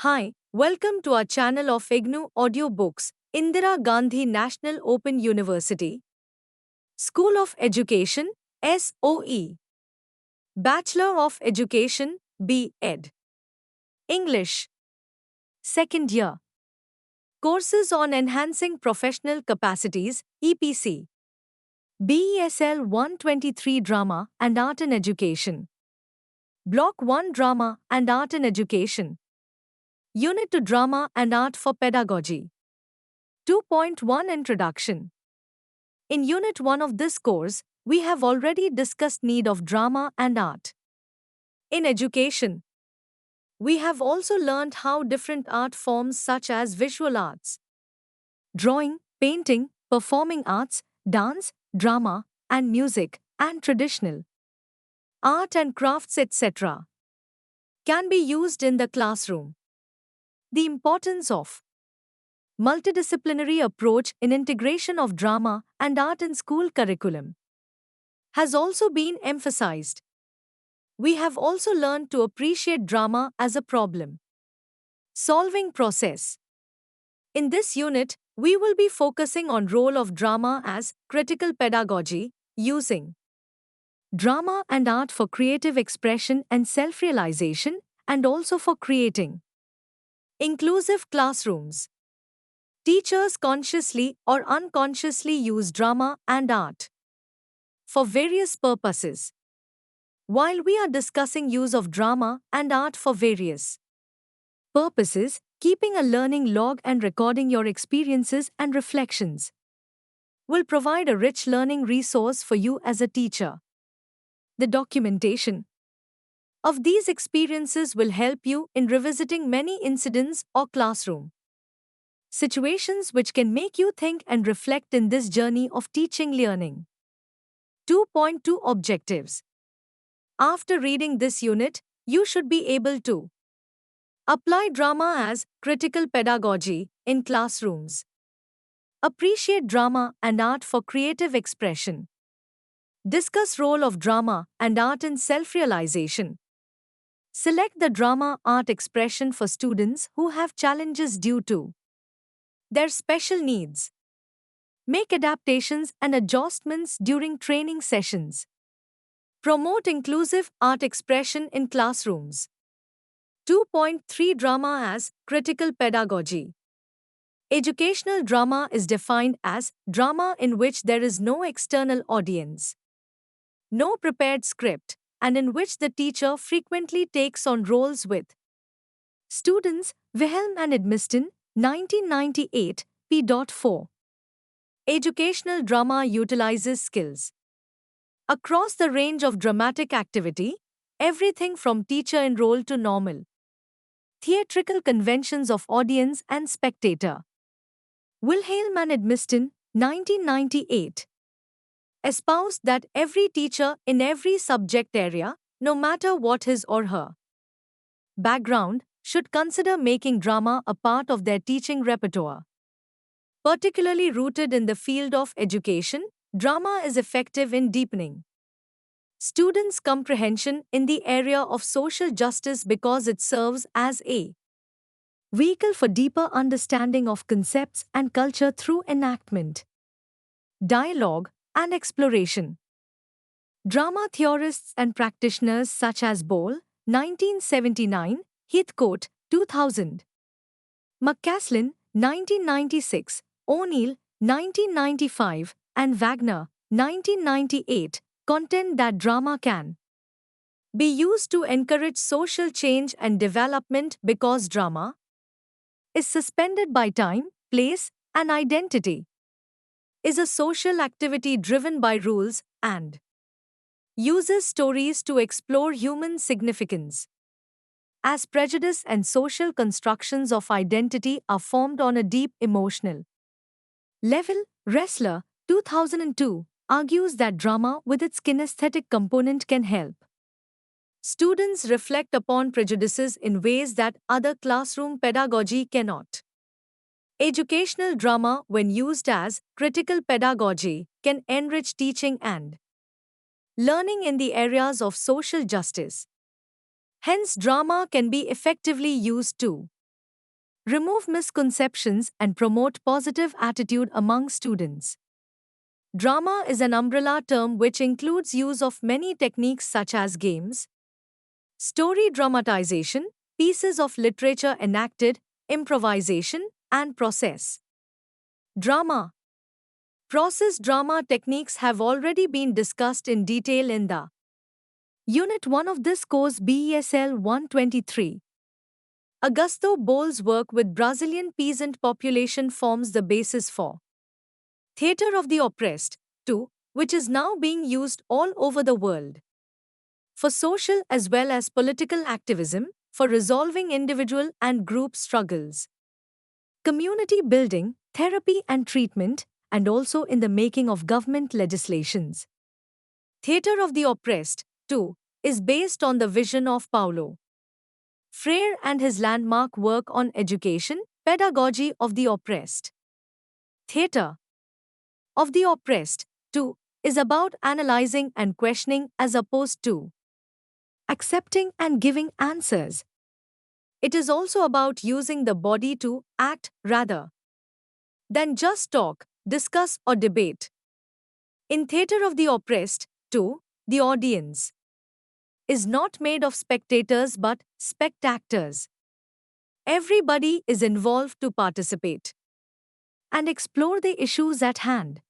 Hi, welcome to our channel of IGNOU audiobooks, Indira Gandhi National Open University, School of Education, SOE, Bachelor of Education, B.Ed, English, second year, courses on enhancing professional capacities, EPC, BESL 123 Drama and Art in Education, Block-1 Drama and Art in Education, Unit-2 Drama and Art for Pedagogy. 2.1 Introduction. In Unit 1 of this course, we have already discussed need of drama and art. In education, we have also learned how different art forms such as visual arts, drawing, painting, performing arts, dance, drama, and music, and traditional art and crafts, etc., can be used in the classroom. The importance of multidisciplinary approach in integration of drama and art in school curriculum has also been emphasized. We have also learned to appreciate drama as a problem solving process. In this unit, we will be focusing on role of drama as critical pedagogy, using drama and art for creative expression and self-realization, and also for creating inclusive classrooms. Teachers consciously or unconsciously use drama and art for various purposes. While we are discussing use of drama and art for various purposes, keeping a learning log and recording your experiences and reflections will provide a rich learning resource for you as a teacher. The documentation of these experiences will help you in revisiting many incidents or classroom situations which can make you think and reflect in this journey of teaching learning. 2.2 Objectives. After reading this unit, you should be able to apply drama as critical pedagogy in classrooms, appreciate drama and art for creative expression, discuss role of drama and art in self-realization, select the drama art expression for students who have challenges due to their special needs, make adaptations and adjustments during training sessions, promote inclusive art expression in classrooms. 2.3 Drama as critical pedagogy. Educational drama is defined as drama in which there is no external audience, no prepared script, and in which the teacher frequently takes on roles with students. Wilhelm and Edmiston, 1998, p.4. Educational drama utilizes skills across the range of dramatic activity, everything from teacher in role to normal theatrical conventions of audience and spectator. Wilhelm and Edmiston, 1998, espoused that every teacher in every subject area, no matter what his or her background, should consider making drama a part of their teaching repertoire. Particularly rooted in the field of education, drama is effective in deepening students' comprehension in the area of social justice because it serves as a vehicle for deeper understanding of concepts and culture through enactment, dialogue, and exploration. Drama theorists and practitioners such as Bohl, 1979, Heathcote, 2000, McCaslin, 1996, O'Neill, 1995, and Wagner, 1998, contend that drama can be used to encourage social change and development because drama is suspended by time, place, and identity, is a social activity driven by rules, and uses stories to explore human significance. As prejudice and social constructions of identity are formed on a deep emotional level, Wrestler, 2002, argues that drama with its kinesthetic component can help students reflect upon prejudices in ways that other classroom pedagogy cannot. Educational drama, when used as critical pedagogy, can enrich teaching and learning in the areas of social justice. Hence, drama can be effectively used to remove misconceptions and promote positive attitude among students. Drama is an umbrella term which includes use of many techniques such as games, story dramatization, pieces of literature enacted, improvisation, and process drama. Process drama techniques have already been discussed in detail in the Unit-1 of this course BESL 123. Augusto Boal's work with Brazilian peasant population forms the basis for Theatre of the Oppressed, too, which is now being used all over the world for social as well as political activism, for resolving individual and group struggles, community building, therapy and treatment, and also in the making of government legislations. Theatre of the Oppressed, too, is based on the vision of Paulo Freire and his landmark work on education, pedagogy of the oppressed. Theatre of the Oppressed, too, is about analyzing and questioning as opposed to accepting and giving answers. It is also about using the body to act rather than just talk, discuss, or debate. In Theatre of the Oppressed, too, the audience is not made of spectators but spectators. Everybody is involved to participate and explore the issues at hand.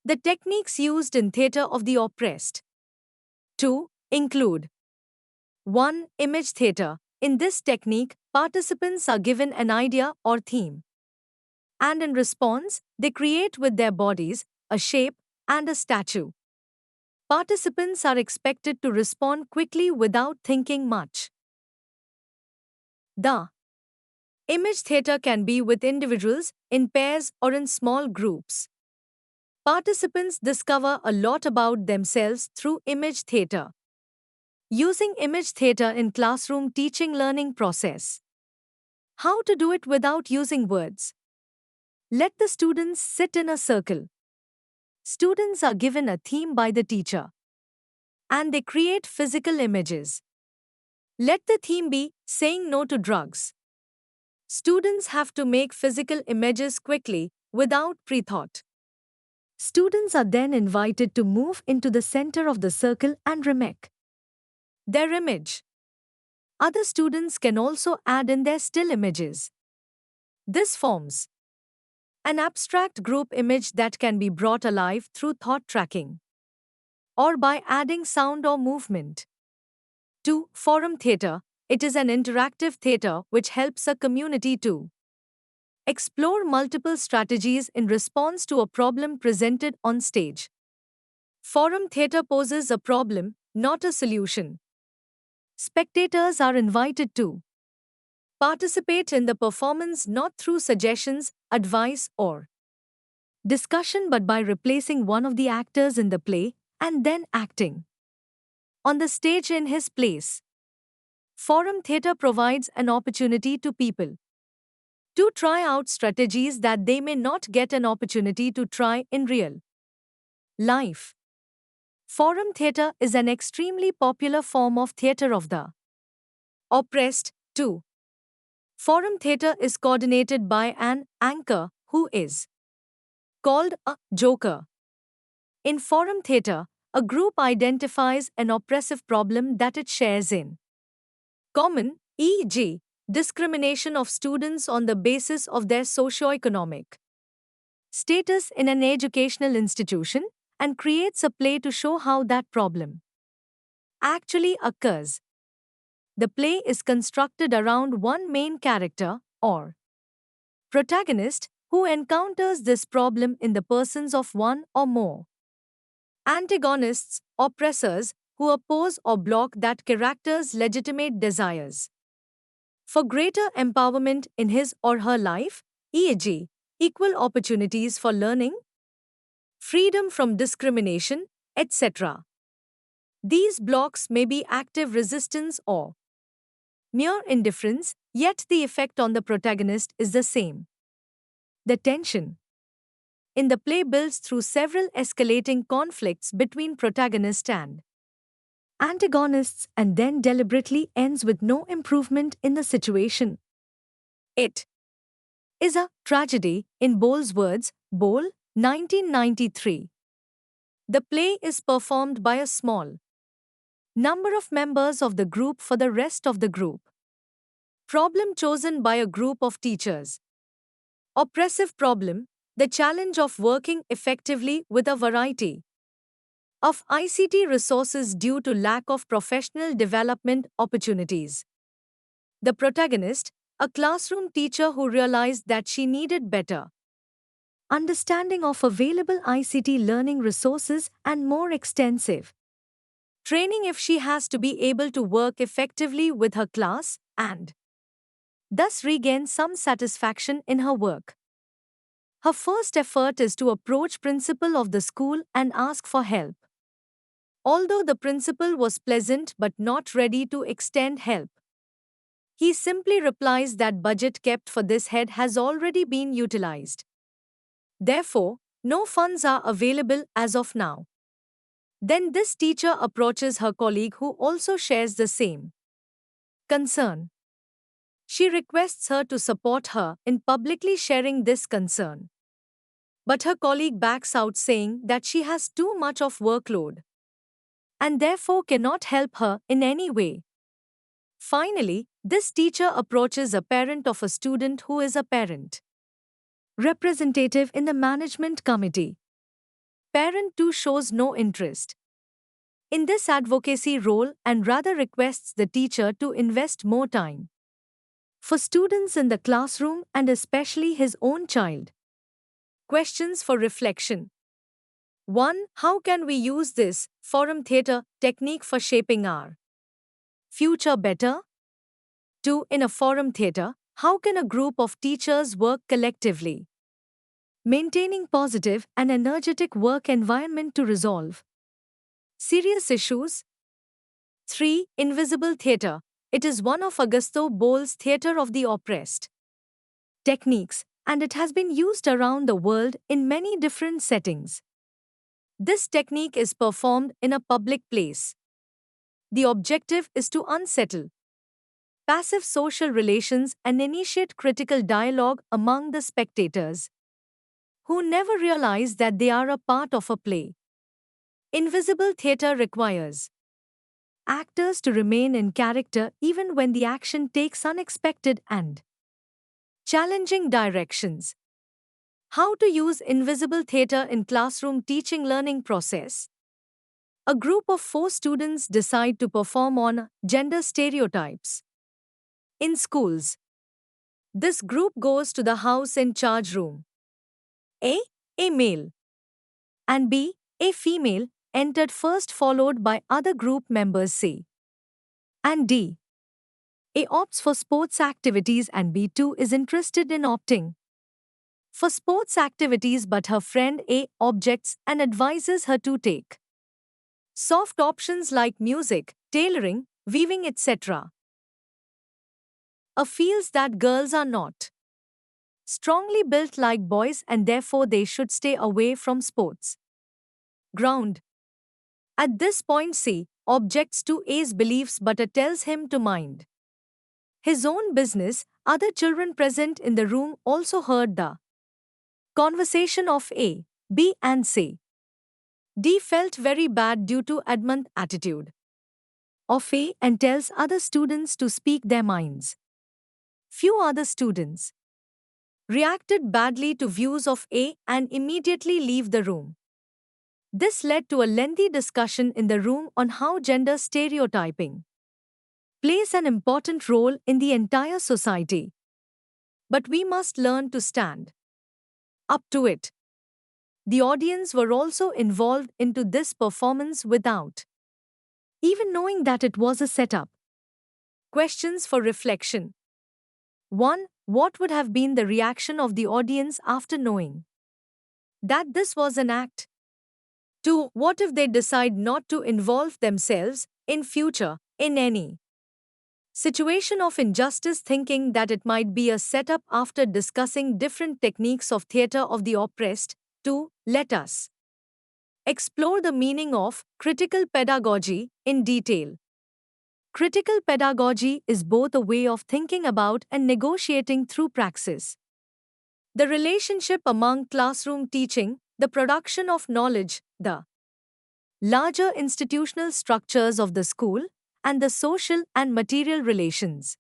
The techniques used in Theatre of the Oppressed, 2, include 1. Image theatre. In this technique, participants are given an idea or theme, and in response, they create with their bodies a shape and a statue. Participants are expected to respond quickly without thinking much. The image theatre can be with individuals, in pairs, or in small groups. Participants discover a lot about themselves through image theatre. Using image theatre in classroom teaching learning process. How to do it without using words? Let the students sit in a circle. Students are given a theme by the teacher, and they create physical images. Let the theme be saying no to drugs. Students have to make physical images quickly, without pre-thought. Students are then invited to move into the center of the circle and remake their image. Other students can also add in their still images. This forms an abstract group image that can be brought alive through thought tracking or by adding sound or movement. 2. Forum theatre. It is an interactive theatre which helps a community to explore multiple strategies in response to a problem presented on stage. Forum theatre poses a problem, not a solution. Spectators are invited to participate in the performance not through suggestions, advice, or discussion but by replacing one of the actors in the play and then acting on the stage in his place. Forum theatre provides an opportunity to people to try out strategies that they may not get an opportunity to try in real life. Forum theatre is an extremely popular form of theatre of the oppressed, too. Forum theatre is coordinated by an anchor who is called a joker. In forum theatre, a group identifies an oppressive problem that it shares in common, e.g., discrimination of students on the basis of their socio-economic status in an educational institution, and creates a play to show how that problem actually occurs. The play is constructed around one main character, or protagonist, who encounters this problem in the persons of one or more antagonists, oppressors, who oppose or block that character's legitimate desires for greater empowerment in his or her life, e.g., equal opportunities for learning, freedom from discrimination, etc. These blocks may be active resistance or mere indifference, yet the effect on the protagonist is the same. The tension in the play builds through several escalating conflicts between protagonist and antagonists and then deliberately ends with no improvement in the situation. It is a tragedy, in Bohl's words, Bohl, 1993. The play is performed by a small number of members of the group for the rest of the group. Problem chosen by a group of teachers. Oppressive problem, the challenge of working effectively with a variety of ICT resources due to lack of professional development opportunities. The protagonist, a classroom teacher who realized that she needed better understanding of available ICT learning resources and more extensive training if she has to be able to work effectively with her class and thus regain some satisfaction in her work. Her first effort is to approach principal of the school and ask for help. Although the principal was pleasant but not ready to extend help, he simply replies that budget kept for this head has already been utilized. Therefore, no funds are available as of now. Then this teacher approaches her colleague who also shares the same concern. She requests her to support her in publicly sharing this concern. But her colleague backs out saying that she has too much of workload and therefore cannot help her in any way. Finally, this teacher approaches a parent of a student who is a parent representative in the management committee. Parent too shows no interest in this advocacy role and rather requests the teacher to invest more time for students in the classroom and especially his own child. Questions for reflection. 1. How can we use this forum theatre technique for shaping our future better? 2. In a forum theatre, how can a group of teachers work collectively, maintaining positive and energetic work environment to resolve serious issues? 3. Invisible theatre. It is one of Augusto Bohl's theatre of the oppressed techniques, and it has been used around the world in many different settings. This technique is performed in a public place. The objective is to unsettle passive social relations and initiate critical dialogue among the spectators, who never realize that they are a part of a play. Invisible theatre requires actors to remain in character even when the action takes unexpected and challenging directions. How to use invisible theatre in classroom teaching learning process. A group of 4 students decide to perform on gender stereotypes in schools. This group goes to the house in charge room. A male, and B, a female, entered first followed by other group members C and D. A opts for sports activities and B2 is interested in opting for sports activities, but her friend A objects and advises her to take soft options like music, tailoring, weaving, etc. A feels that girls are not strongly built like boys and therefore they should stay away from sports ground. At this point C objects to A's beliefs but A tells him to mind his own business. Other children present in the room also heard the conversation of A, B and C. D felt very bad due to adamant attitude of A and tells other students to speak their minds. Few other students reacted badly to views of A and immediately leave the room. This led to a lengthy discussion in the room on how gender stereotyping plays an important role in the entire society. But we must learn to stand up to it. The audience were also involved into this performance without even knowing that it was a setup. Questions for reflection. 1. What would have been the reaction of the audience after knowing that this was an act? 2. What if they decide not to involve themselves in future in any situation of injustice, thinking that it might be a setup after discussing different techniques of theatre of the oppressed? 2. Let us explore the meaning of critical pedagogy in detail. Critical pedagogy is both a way of thinking about and negotiating through praxis. The relationship among classroom teaching, the production of knowledge, the larger institutional structures of the school, and the social and material relations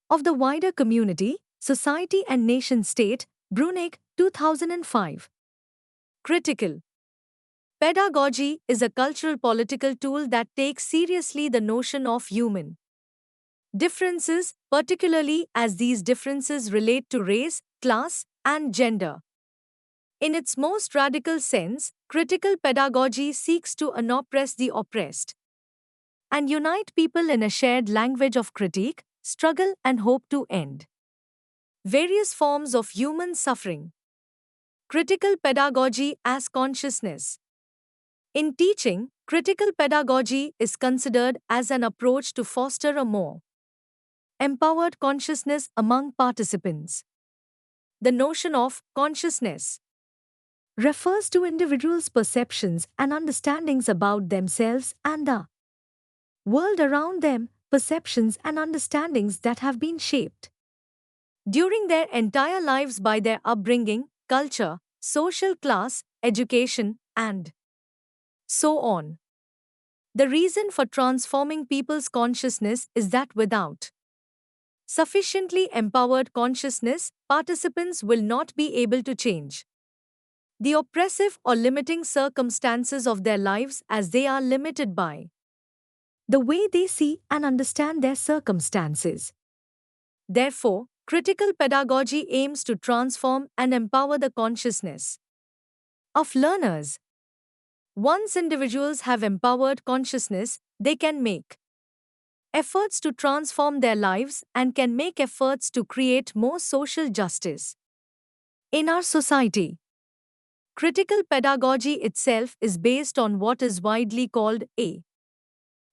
of the wider community, society and nation-state, Brunig, 2005. Critical pedagogy is a cultural political tool that takes seriously the notion of human differences, particularly as these differences relate to race, class, and gender. In its most radical sense, critical pedagogy seeks to unoppress the oppressed and unite people in a shared language of critique, struggle, and hope to end various forms of human suffering. Critical pedagogy as consciousness. In teaching, critical pedagogy is considered as an approach to foster a more empowered consciousness among participants. The notion of consciousness refers to individuals' perceptions and understandings about themselves and the world around them, perceptions and understandings that have been shaped during their entire lives by their upbringing, culture, social class, education, and so on. The reason for transforming people's consciousness is that without sufficiently empowered consciousness, participants will not be able to change the oppressive or limiting circumstances of their lives as they are limited by the way they see and understand their circumstances. Therefore, critical pedagogy aims to transform and empower the consciousness of learners. Once individuals have empowered consciousness, they can make efforts to transform their lives and can make efforts to create more social justice in our society. Critical pedagogy itself is based on what is widely called a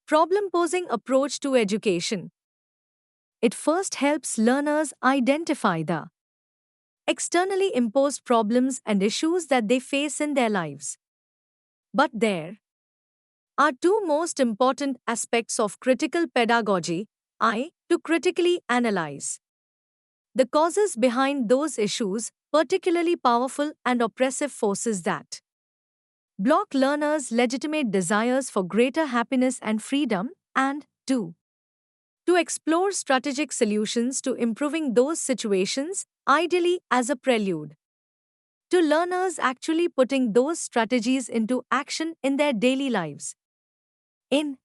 problem-posing approach to education. It first helps learners identify the externally imposed problems and issues that they face in their lives. But there are two most important aspects of critical pedagogy: to critically analyze the causes behind those issues, particularly powerful and oppressive forces that block learners' legitimate desires for greater happiness and freedom, and 2. To explore strategic solutions to improving those situations, ideally as a prelude to learners actually putting those strategies into action in their daily lives. In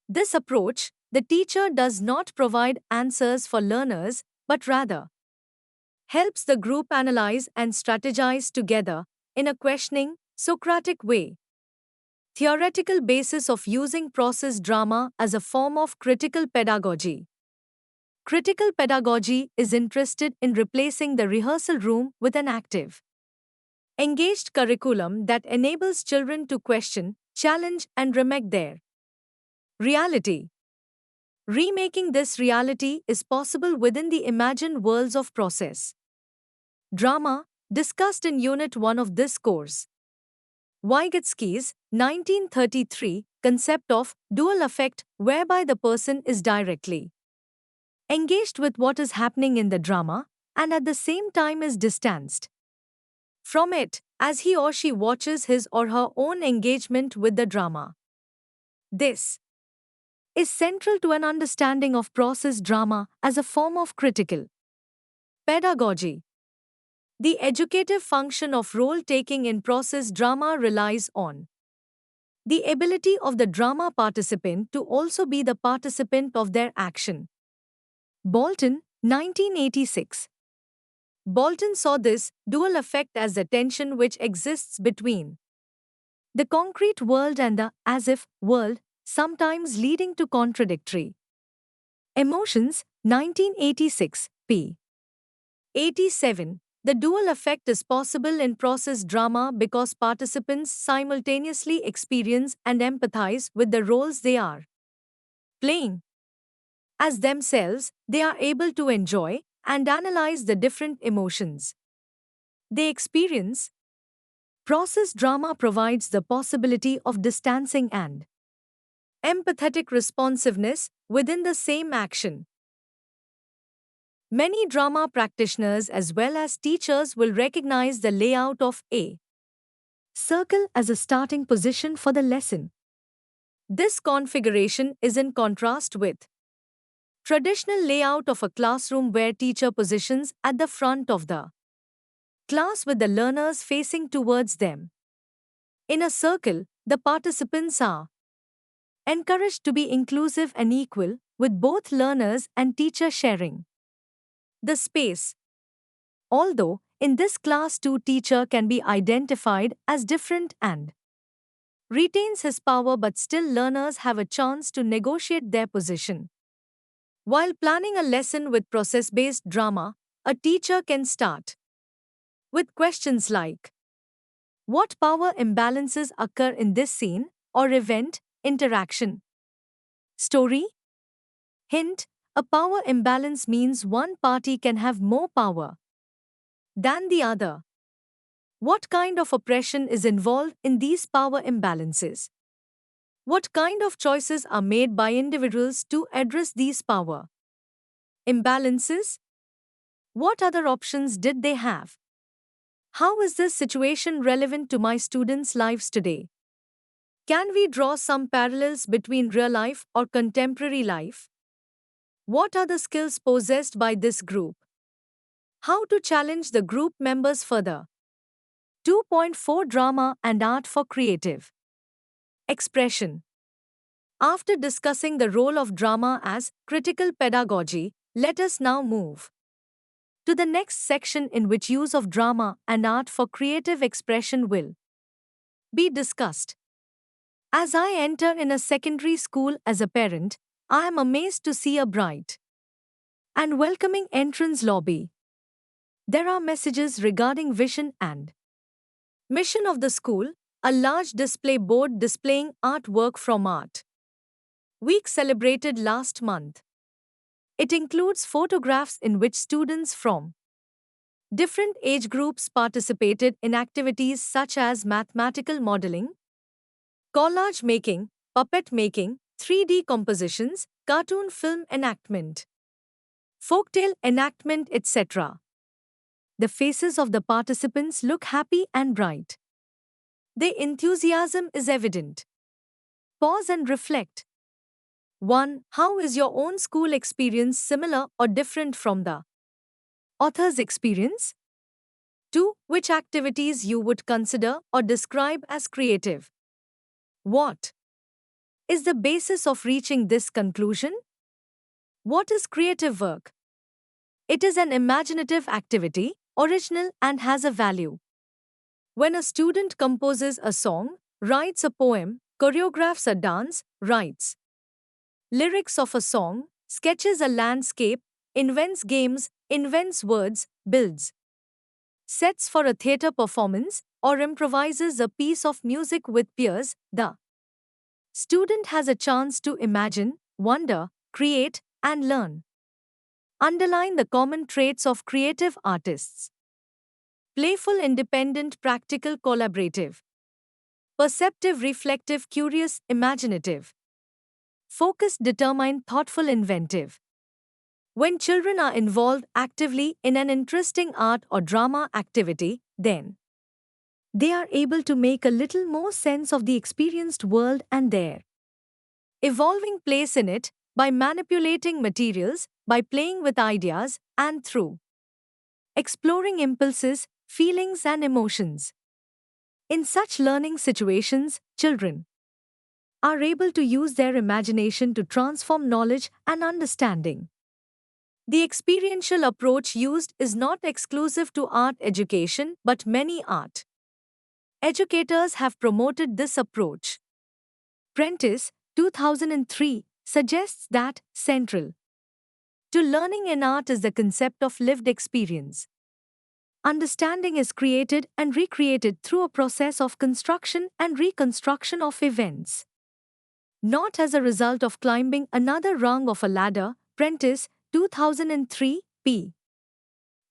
this approach, the teacher does not provide answers for learners, but rather helps the group analyze and strategize together in a questioning, Socratic way. Theoretical basis of using process drama as a form of critical pedagogy. Critical pedagogy is interested in replacing the rehearsal room with an active, engaged curriculum that enables children to question, challenge, and remake their reality. Remaking this reality is possible within the imagined worlds of process drama, discussed in Unit 1 of this course. Vygotsky's 1933 concept of dual affect, whereby the person is directly engaged with what is happening in the drama and at the same time is distanced from it as he or she watches his or her own engagement with the drama. This is central to an understanding of process drama as a form of critical pedagogy. The educative function of role-taking in process drama relies on the ability of the drama participant to also be the participant of their action. Bolton, 1986. Bolton saw this dual effect as the tension which exists between the concrete world and the as-if world, sometimes leading to contradictory emotions. 1986, p. 87. The dual effect is possible in process drama because participants simultaneously experience and empathize with the roles they are playing. As themselves, they are able to enjoy and analyze the different emotions they experience. Process drama provides the possibility of distancing and Empathetic responsiveness within the same action. Many drama practitioners as well as teachers will recognize the layout of a circle as a starting position for the lesson. This configuration is in contrast with traditional layout of a classroom where teacher positions at the front of the class with the learners facing towards them. In a circle, the participants are encouraged to be inclusive and equal, with both learners and teacher sharing the space. Although, in this class too teacher can be identified as different and retains his power, but still learners have a chance to negotiate their position. While planning a lesson with process-based drama, a teacher can start with questions like, what power imbalances occur in this scene or event, interaction? Story? Hint, a power imbalance means one party can have more power than the other. What kind of oppression is involved in these power imbalances? What kind of choices are made by individuals to address these power imbalances? What other options did they have? How is this situation relevant to my students' lives today? Can we draw some parallels between real life or contemporary life? What are the skills possessed by this group? How to challenge the group members further? 2.4 Drama and Art for Creative Expression. After discussing the role of drama as critical pedagogy, let us now move to the next section in which use of drama and art for creative expression will be discussed. As I enter in a secondary school as a parent, I am amazed to see a bright and welcoming entrance lobby. There are messages regarding vision and mission of the school, a large display board displaying artwork from Art Week celebrated last month. It includes photographs in which students from different age groups participated in activities such as mathematical modeling, collage making, puppet making, 3D compositions, cartoon film enactment, folktale enactment, etc. The faces of the participants look happy and bright. Their enthusiasm is evident. Pause and reflect. 1. How is your own school experience similar or different from the author's experience? 2. Which activities you would consider or describe as creative? What is the basis of reaching this conclusion? What is creative work? It is an imaginative activity, original and has a value. When a student composes a song, writes a poem, choreographs a dance, writes lyrics of a song, sketches a landscape, invents games, invents words, builds sets for a theatre performance, or improvises a piece of music with peers, the student has a chance to imagine, wonder, create, and learn. Underline the common traits of creative artists. Playful, independent, practical, collaborative. Perceptive, reflective, curious, imaginative. Focused, determined, thoughtful, inventive. When children are involved actively in an interesting art or drama activity, then they are able to make a little more sense of the experienced world and their evolving place in it by manipulating materials, by playing with ideas, and through exploring impulses, feelings, and emotions. In such learning situations, children are able to use their imagination to transform knowledge and understanding. The experiential approach used is not exclusive to art education, but many art educators have promoted this approach. Prentice, 2003, suggests that central to learning in art is the concept of lived experience. Understanding is created and recreated through a process of construction and reconstruction of events, not as a result of climbing another rung of a ladder. Prentice, 2003, p.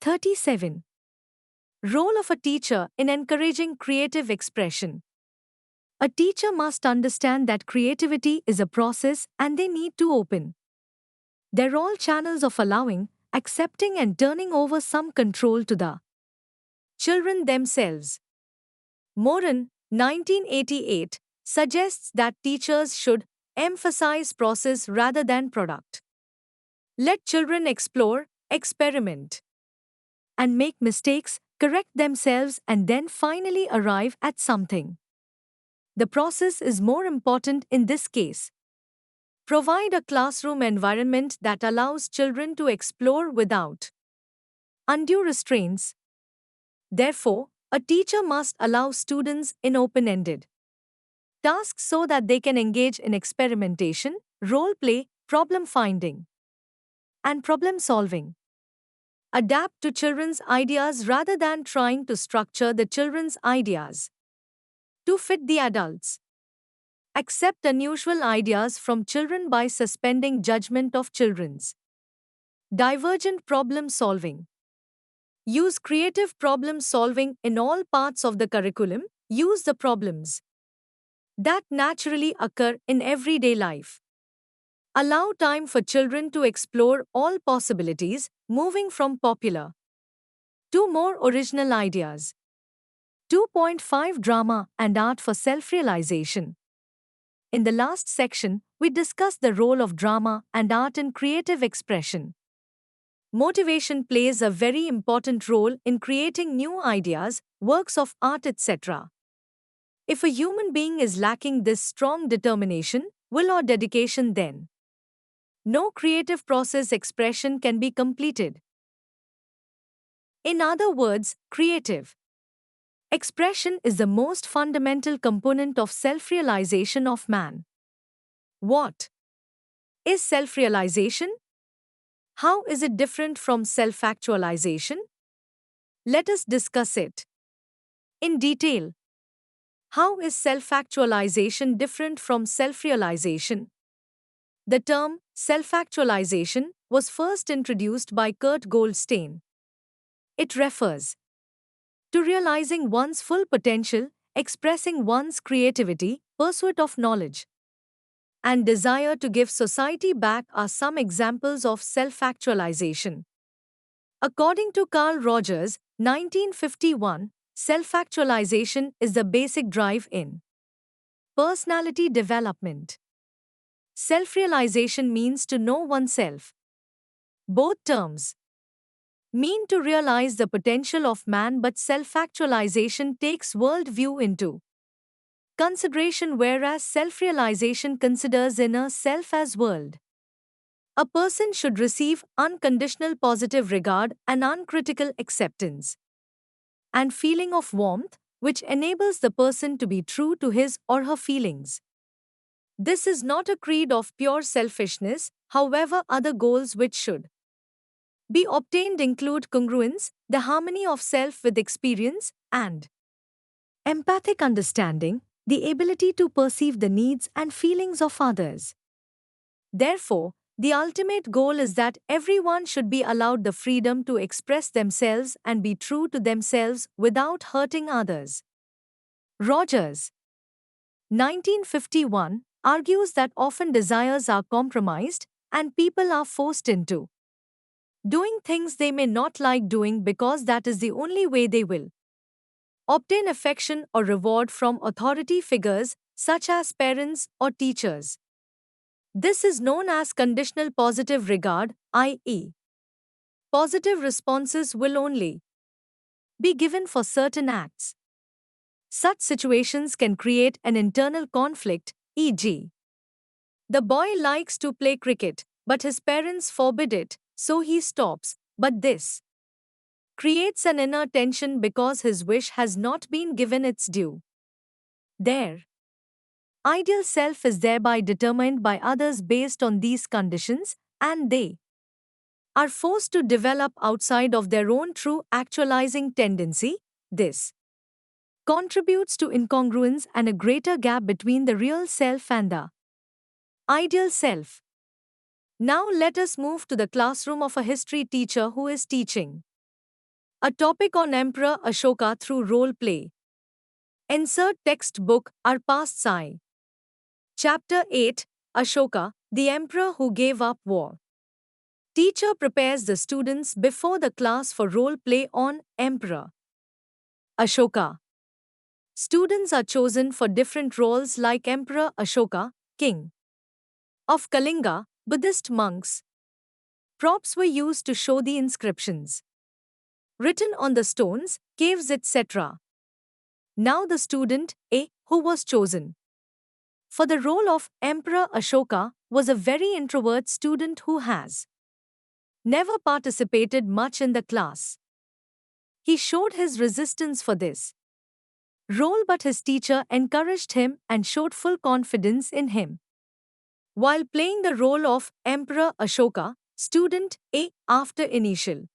37. Role of a teacher in encouraging creative expression. A teacher must understand that creativity is a process and they need to open. They're all channels of allowing, accepting, and turning over some control to the children themselves. Moran, 1988, suggests that teachers should emphasize process rather than product. Let children explore, experiment, and make mistakes, correct themselves, and then finally arrive at something. The process is more important in this case. Provide a classroom environment that allows children to explore without undue restraints. Therefore, a teacher must allow students in open-ended tasks so that they can engage in experimentation, role play, problem finding, and problem solving. Adapt to children's ideas rather than trying to structure the children's ideas to fit the adults. Accept unusual ideas from children by suspending judgment of children's divergent problem solving. Use creative problem solving in all parts of the curriculum. Use the problems that naturally occur in everyday life. Allow time for children to explore all possibilities, moving from popular to more original ideas. 2.5 Drama and Art for Self-Realization. In the last section, we discussed the role of drama and art in creative expression. Motivation plays a very important role in creating new ideas, works of art, etc. If a human being is lacking this strong determination, will, or dedication, then no creative process expression can be completed. In other words, creative expression is the most fundamental component of self-realization of man. What is self-realization? How is it different from self-actualization? Let us discuss it in detail. How is self-actualization different from self-realization? The term self-actualization was first introduced by Kurt Goldstein. It refers to realizing one's full potential, expressing one's creativity, pursuit of knowledge, and desire to give society back are some examples of self-actualization. According to Carl Rogers, 1951, self-actualization is the basic drive in personality development. Self-realization means to know oneself. Both terms mean to realize the potential of man, but self-actualization takes world-view into consideration, whereas self-realization considers inner self as world. A person should receive unconditional positive regard and uncritical acceptance and feeling of warmth, which enables the person to be true to his or her feelings. This is not a creed of pure selfishness, however, other goals which should be obtained include congruence, the harmony of self with experience, and empathic understanding, the ability to perceive the needs and feelings of others. Therefore, the ultimate goal is that everyone should be allowed the freedom to express themselves and be true to themselves without hurting others. Rogers, 1951, argues that often desires are compromised and people are forced into doing things they may not like doing because that is the only way they will obtain affection or reward from authority figures such as parents or teachers. This is known as conditional positive regard, i.e., positive responses will only be given for certain acts. Such situations can create an internal conflict, e.g., the boy likes to play cricket, but his parents forbid it, so he stops, but this creates an inner tension because his wish has not been given its due. Their ideal self is thereby determined by others based on these conditions, and they are forced to develop outside of their own true actualizing tendency. This contributes to incongruence and a greater gap between the real self and the ideal self. Now let us move to the classroom of a history teacher who is teaching a topic on Emperor Ashoka through role play. Insert textbook Arpasai. Chapter 8 Ashoka, the Emperor Who Gave Up War. Teacher prepares the students before the class for role play on Emperor. Ashoka. Students are chosen for different roles like Emperor Ashoka, King of Kalinga, Buddhist monks. Props were used to show the inscriptions written on the stones, caves, etc. Now the student A, who was chosen for the role of Emperor Ashoka, was a very introvert student who has never participated much in the class. He showed his resistance for this role, but his teacher encouraged him and showed full confidence in him. While playing the role of Emperor Ashoka, student A, after initial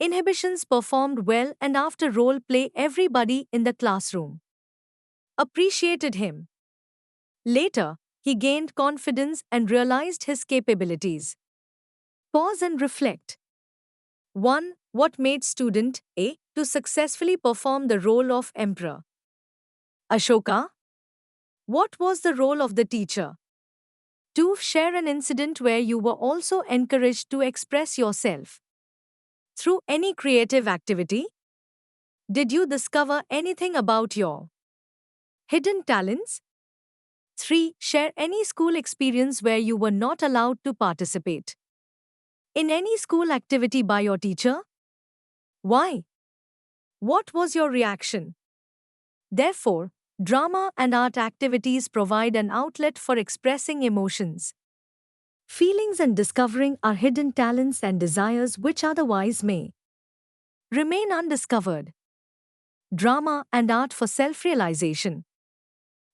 inhibitions, performed well, and after role play, everybody in the classroom appreciated him. Later, he gained confidence and realized his capabilities. Pause and reflect. 1. What made student A to successfully perform the role of Emperor Ashoka? What was the role of the teacher? 2. Share an incident where you were also encouraged to express yourself through any creative activity. Did you discover anything about your hidden talents? 3. Share any school experience where you were not allowed to participate in any school activity by your teacher. Why? What was your reaction? Therefore, drama and art activities provide an outlet for expressing emotions, feelings, and discovering our hidden talents and desires which otherwise may remain undiscovered. Drama and art for self-realization.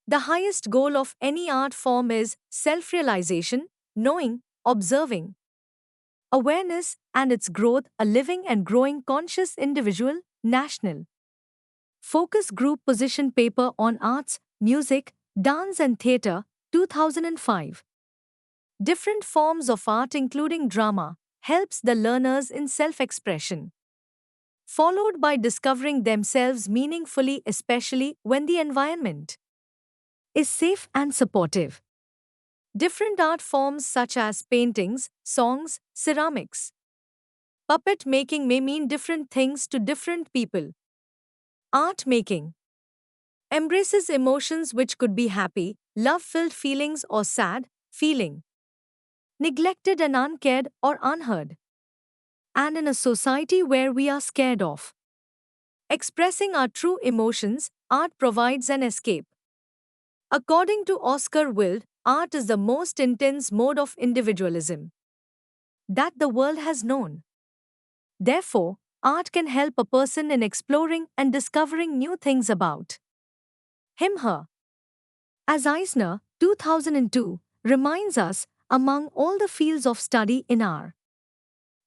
The highest goal of any art form is self-realization, knowing, observing, awareness, and its growth, a living and growing conscious individual, national. Focus Group Position Paper on Arts, Music, Dance and Theatre, 2005. Different forms of art including drama helps the learners in self-expression, followed by discovering themselves meaningfully, especially when the environment is safe and supportive. Different art forms such as paintings, songs, ceramics, puppet making may mean different things to different people. Art making embraces emotions which could be happy, love-filled feelings, or sad, feeling neglected and uncared or unheard. And in a society where we are scared of expressing our true emotions, art provides an escape. According to Oscar Wilde, art is the most intense mode of individualism that the world has known. Therefore, art can help a person in exploring and discovering new things about him, her. As Eisner, 2002, reminds us, among all the fields of study in our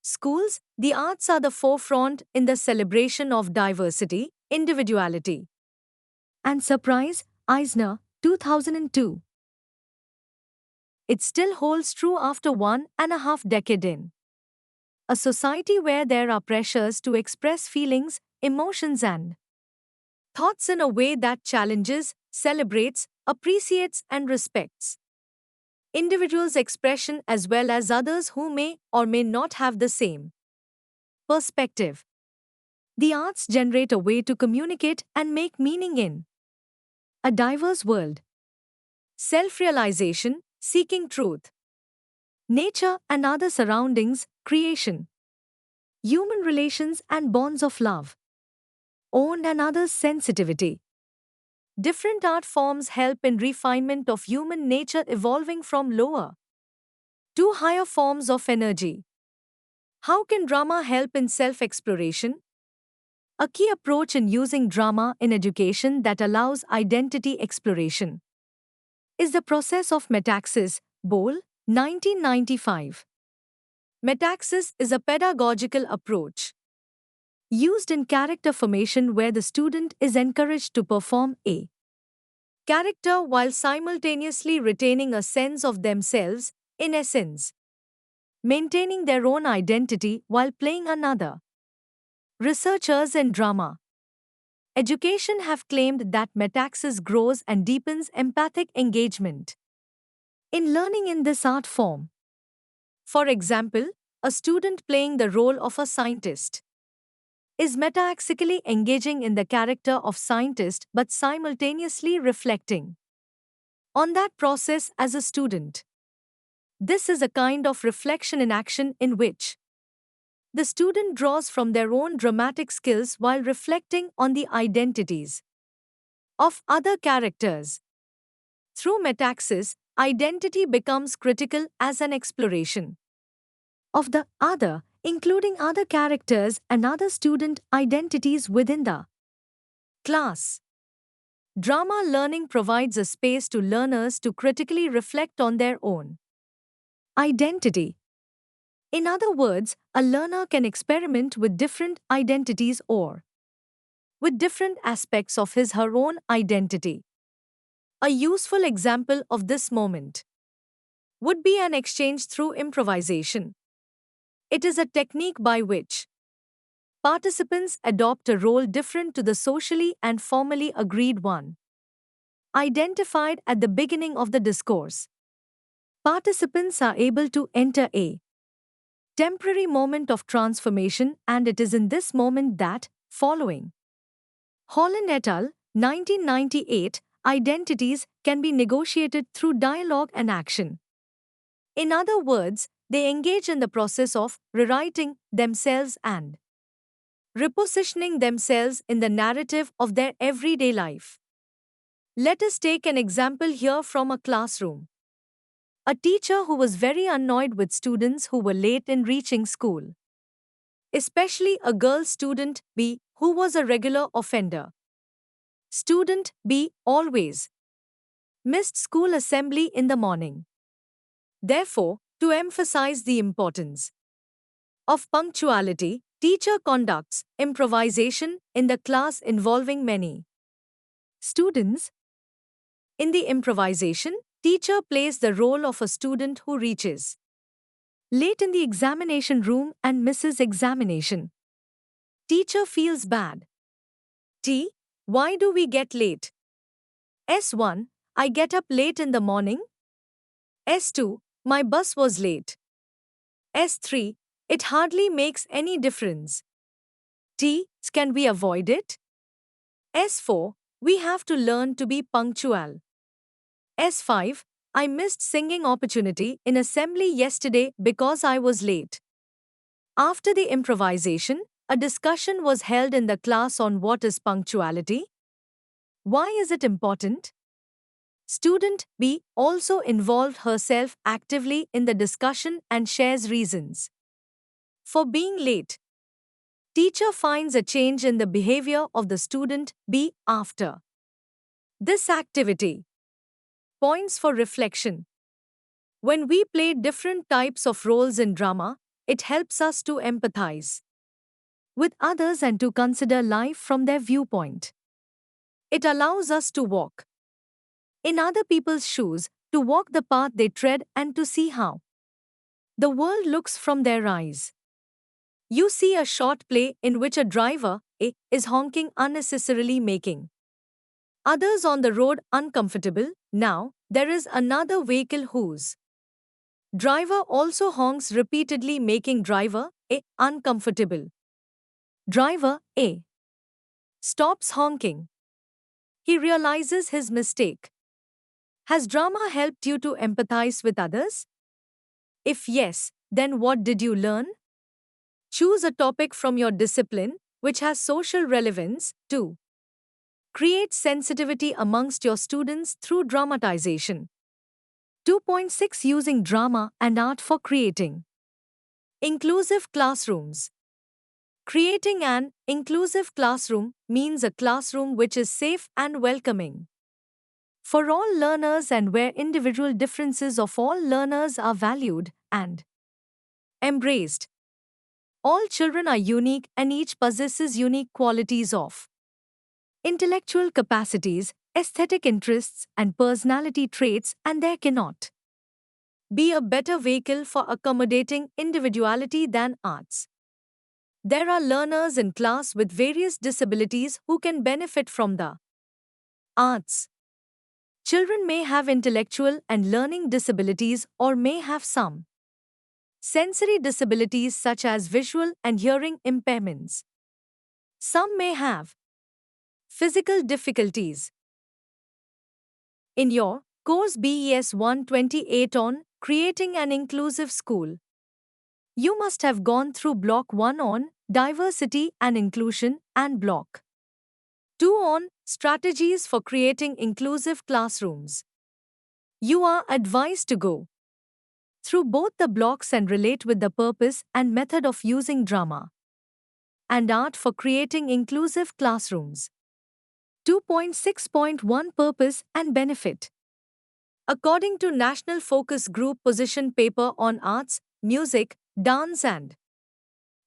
schools, the arts are the forefront in the celebration of diversity, individuality, and surprise, Eisner, 2002. It still holds true after 1.5 decades in a society where there are pressures to express feelings, emotions, and thoughts in a way that challenges, celebrates, appreciates, and respects individuals' expression as well as others who may or may not have the same perspective. The arts generate a way to communicate and make meaning in a diverse world. Self-realization, seeking truth, nature and other surroundings, creation, human relations and bonds of love, own and others' sensitivity. Different art forms help in refinement of human nature, evolving from lower to higher forms of energy. How can drama help in self-exploration? A key approach in using drama in education that allows identity exploration is the process of metaxis, Bohl, 1995. Metaxis is a pedagogical approach used in character formation where the student is encouraged to perform a character while simultaneously retaining a sense of themselves, in essence, maintaining their own identity while playing another. Researchers in drama education have claimed that metaxis grows and deepens empathic engagement in learning in this art form. For example, a student playing the role of a scientist is metaxically engaging in the character of scientist but simultaneously reflecting on that process as a student. This is a kind of reflection in action in which the student draws from their own dramatic skills while reflecting on the identities of other characters. Through metaxis, identity becomes critical as an exploration of the other, including other characters and other student identities within the class. Drama learning provides a space to learners to critically reflect on their own identity. In other words, a learner can experiment with different identities or with different aspects of his/her own identity. A useful example of this moment would be an exchange through improvisation. It is a technique by which participants adopt a role different to the socially and formally agreed one identified at the beginning of the discourse. Participants are able to enter a temporary moment of transformation, and it is in this moment that, following Holland et al., 1998, identities can be negotiated through dialogue and action. In other words, they engage in the process of rewriting themselves and repositioning themselves in the narrative of their everyday life. Let us take an example here from a classroom. A teacher who was very annoyed with students who were late in reaching school, especially a girl student B who was a regular offender. Student B always missed school assembly in the morning. Therefore, to emphasize the importance of punctuality, teacher conducts improvisation in the class involving many students. In the improvisation, teacher plays the role of a student who reaches late in the examination room and misses examination. Teacher feels bad. T. Why do we get late? S1. I get up late in the morning. S2. My bus was late. S3. It hardly makes any difference. T. Can we avoid it? S4. We have to learn to be punctual. S5. I missed singing opportunity in assembly yesterday because I was late. After the improvisation, a discussion was held in the class on what is punctuality. Why is it important? Student B also involved herself actively in the discussion and shares reasons for being late. Teacher finds a change in the behavior of the student B after this activity. Points for reflection. When we play different types of roles in drama, it helps us to empathize with others and to consider life from their viewpoint. It allows us to walk in other people's shoes, to walk the path they tread and to see how the world looks from their eyes. You see a short play in which a driver A is honking unnecessarily, making others on the road uncomfortable. Now, there is another vehicle whose driver also honks repeatedly, making driver A uncomfortable. Driver A stops honking. He realizes his mistake. Has drama helped you to empathize with others? If yes, then what did you learn? Choose a topic from your discipline which has social relevance. 2. Create sensitivity amongst your students through dramatization. 2.6 Using drama and art for creating inclusive classrooms. Creating an inclusive classroom means a classroom which is safe and welcoming for all learners and where individual differences of all learners are valued and embraced. All children are unique and each possesses unique qualities of intellectual capacities, aesthetic interests, and personality traits, and there cannot be a better vehicle for accommodating individuality than arts. There are learners in class with various disabilities who can benefit from the arts. Children may have intellectual and learning disabilities or may have some sensory disabilities such as visual and hearing impairments. Some may have physical difficulties. In your course BES 128 on Creating an Inclusive School, you must have gone through Block-1 on Diversity and Inclusion and Block-2 on Strategies for Creating Inclusive Classrooms. You are advised to go through both the blocks and relate with the purpose and method of using drama and art for creating inclusive classrooms. 2.6.1 Purpose and Benefit. According to National Focus Group Position Paper on Arts, Music, Dance and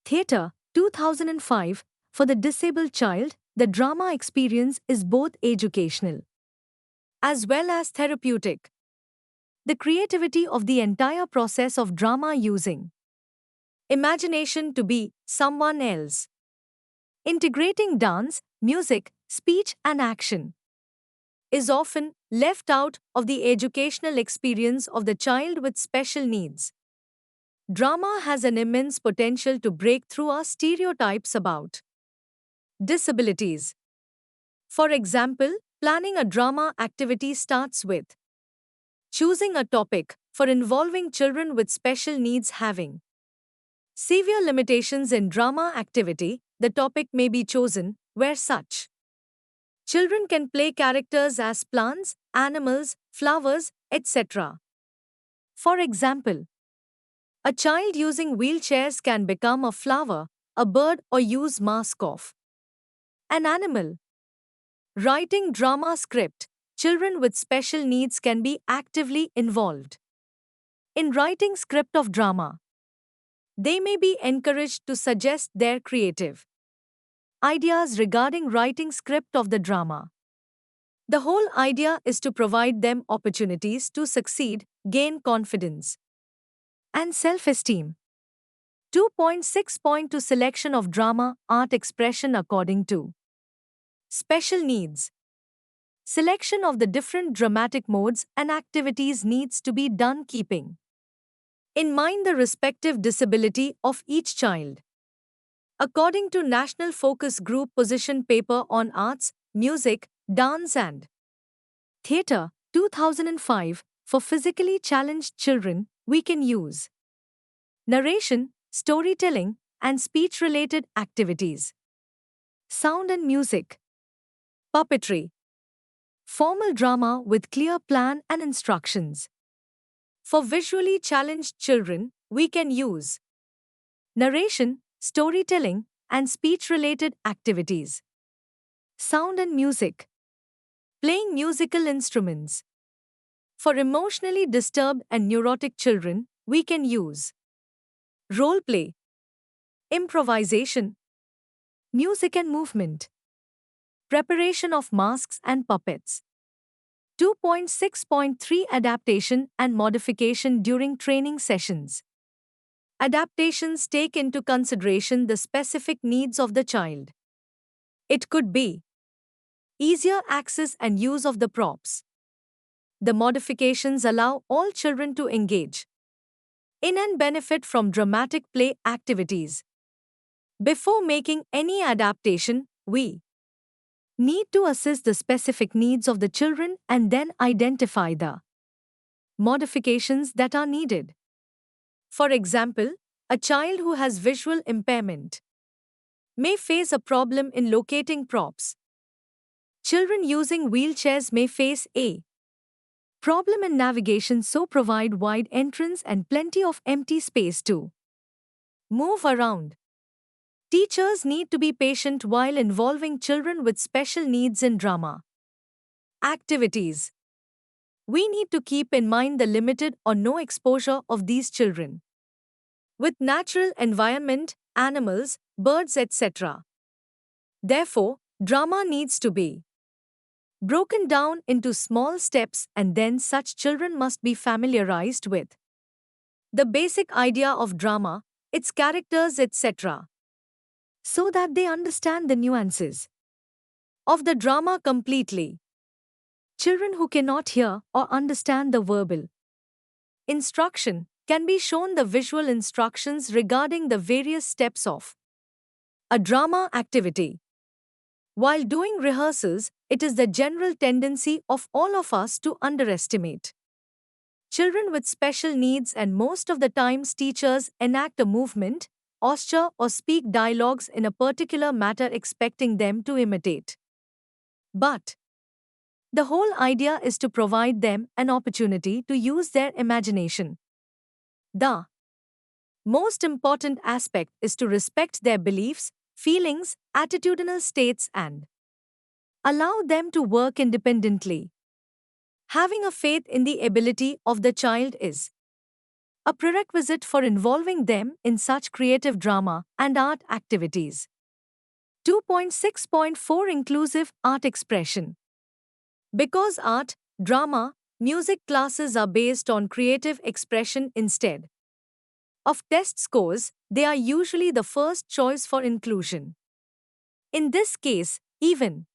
Theatre, 2005, for the disabled child, the drama experience is both educational as well as therapeutic. The creativity of the entire process of drama using imagination to be someone else. Integrating dance, music, speech, and action is often left out of the educational experience of the child with special needs. Drama has an immense potential to break through our stereotypes about disabilities. For example, planning a drama activity starts with choosing a topic for involving children with special needs having severe limitations in drama activity. The topic may be chosen where such children can play characters as plants, animals, flowers, etc. For example, a child using wheelchairs can become a flower, a bird, or use mask of an animal. Writing drama script. Children with special needs can be actively involved in writing script of drama. They may be encouraged to suggest their creative ideas regarding writing script of the drama. The whole idea is to provide them opportunities to succeed, gain confidence and self-esteem. 2.6.2 Selection of drama, art expression according to special needs. Selection of the different dramatic modes and activities needs to be done keeping in mind the respective disability of each child. According to National Focus Group Position Paper on Arts, Music, Dance and Theatre, 2005, for physically challenged children, we can use narration, storytelling, and speech-related activities, sound and music, puppetry, formal drama with clear plan and instructions. For visually challenged children, we can use narration, storytelling, and speech-related activities, sound and music, playing musical instruments. For emotionally disturbed and neurotic children, we can use role play, improvisation, music and movement, preparation of masks and puppets. 2.6.3 Adaptation and modification during training sessions. Adaptations take into consideration the specific needs of the child. It could be easier access and use of the props. The modifications allow all children to engage in and benefit from dramatic play activities. Before making any adaptation, we need to assess the specific needs of the children and then identify the modifications that are needed. For example, a child who has visual impairment may face a problem in locating props. Children using wheelchairs may face a problem in navigation, so provide wide entrance and plenty of empty space to move around. Teachers need to be patient while involving children with special needs in drama activities. We need to keep in mind the limited or no exposure of these children with natural environment, animals, birds, etc. Therefore, drama needs to be broken down into small steps and then such children must be familiarized with the basic idea of drama, its characters, etc. so that they understand the nuances of the drama completely. Children who cannot hear or understand the verbal instruction can be shown the visual instructions regarding the various steps of a drama activity. While doing rehearsals, it is the general tendency of all of us to underestimate children with special needs, and most of the times teachers enact a movement, posture, or speak dialogues in a particular matter expecting them to imitate. But the whole idea is to provide them an opportunity to use their imagination. The most important aspect is to respect their beliefs, feelings, attitudinal states, and allow them to work independently. Having a faith in the ability of the child is a prerequisite for involving them in such creative drama and art activities. 2.6.4 Inclusive art expression. Because art, drama, music classes are based on creative expression instead of test scores, they are usually the first choice for inclusion. In this case, even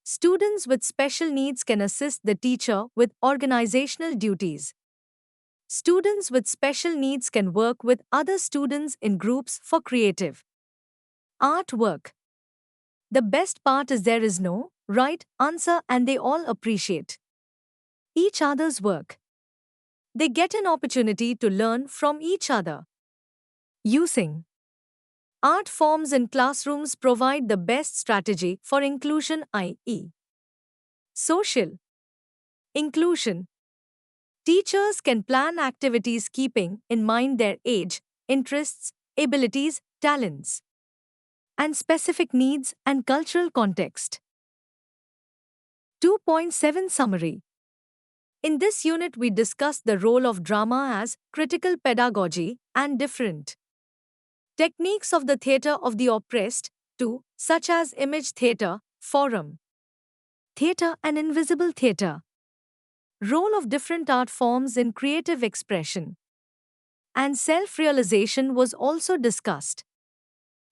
students with special needs can assist the teacher with organizational duties. Students with special needs can work with other students in groups for creative artwork. The best part is there is no right answer and they all appreciate each other's work. They get an opportunity to learn from each other. Using art forms in classrooms provide the best strategy for inclusion, i.e., social inclusion. Teachers can plan activities keeping in mind their age, interests, abilities, talents, and specific needs and cultural context. 2.7 Summary. In this unit, we discussed the role of drama as critical pedagogy and different techniques of the theatre of the oppressed, too, such as image theatre, forum theatre, and invisible theatre. Role of different art forms in creative expression and self-realization was also discussed.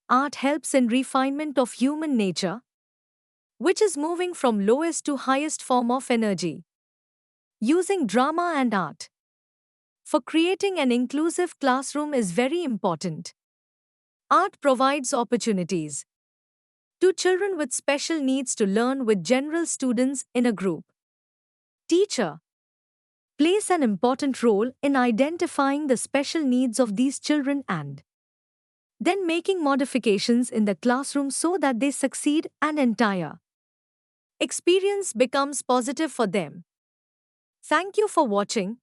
Art helps in refinement of human nature, which is moving from lowest to highest form of energy. Using drama and art for creating an inclusive classroom is very important. Art provides opportunities to children with special needs to learn with general students in a group. Teacher plays an important role in identifying the special needs of these children and then making modifications in the classroom so that they succeed and entire experience becomes positive for them. Thank you for watching.